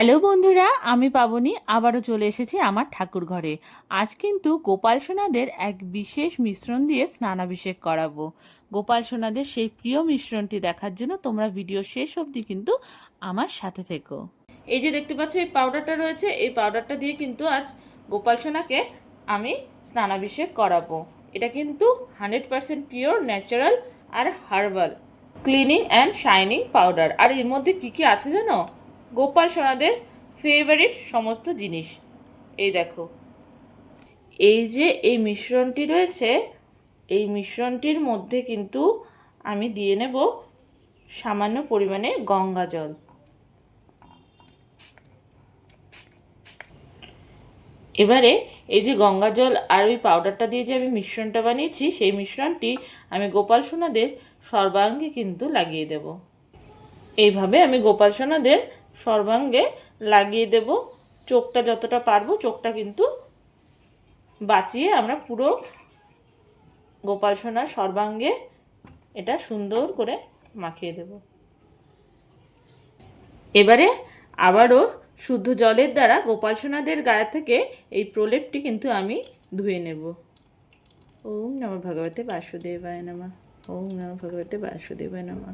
Hello বন্ধুরা, আমি পাবনি আবারও চলে এসেছি আমার ঠাকুর ঘরে। আজ কিন্তু গোপাল সোনাদের এক বিশেষ মিশ্রণ দিয়ে স্নানাভিষেক করাবো। গোপাল সোনাদের সেই প্রিয় মিশ্রণটি দেখার জন্য তোমরা ভিডিও শেষ অবধি কিন্তু আমার সাথে থেকো। এই যে দেখতে পাচ্ছ এই পাউডারটা রয়েছে, এই পাউডারটা দিয়ে কিন্তু আজ গোপাল সোনাকে আমি স্নানাভিষেক করাবো। এটা কিন্তু 100% পিওর, ন্যাচারাল আর herbal cleaning and shining powder. আর এর মধ্যে কি কি আছে জানো? গোপাল সোনাদের ফেভারিট সমস্ত জিনিস। এই দেখো, এই যে এই মিশ্রণটি রয়েছে, এই মিশ্রণটির মধ্যে কিন্তু আমি দিয়ে নেব সামান্য পরিমাণে গঙ্গা জল। এবারে এই যে গঙ্গা জল আর ওই পাউডারটা দিয়ে যে আমি মিশ্রণটা বানিয়েছি, সেই মিশ্রণটি আমি গোপাল সোনাদের সর্বাঙ্গে কিন্তু লাগিয়ে দেব। এইভাবে আমি গোপাল সোনাদের সর্বাঙ্গে লাগিয়ে দেব। চোখটা যতটা পারবো চোখটা কিন্তু বাঁচিয়ে আমরা পুরো গোপাল সোনার সর্বাঙ্গে এটা সুন্দর করে মাখিয়ে দেব। এবারে আবারও শুদ্ধ জলের দ্বারা গোপাল সোনাদের গায়ে থেকে এই প্রলেপটি কিন্তু আমি ধুয়ে নেব। ওম নমঃ ভগবতে বাসুদেবায় নমঃ। ওম নমঃ ভগবতে বাসুদেবায় নমঃ।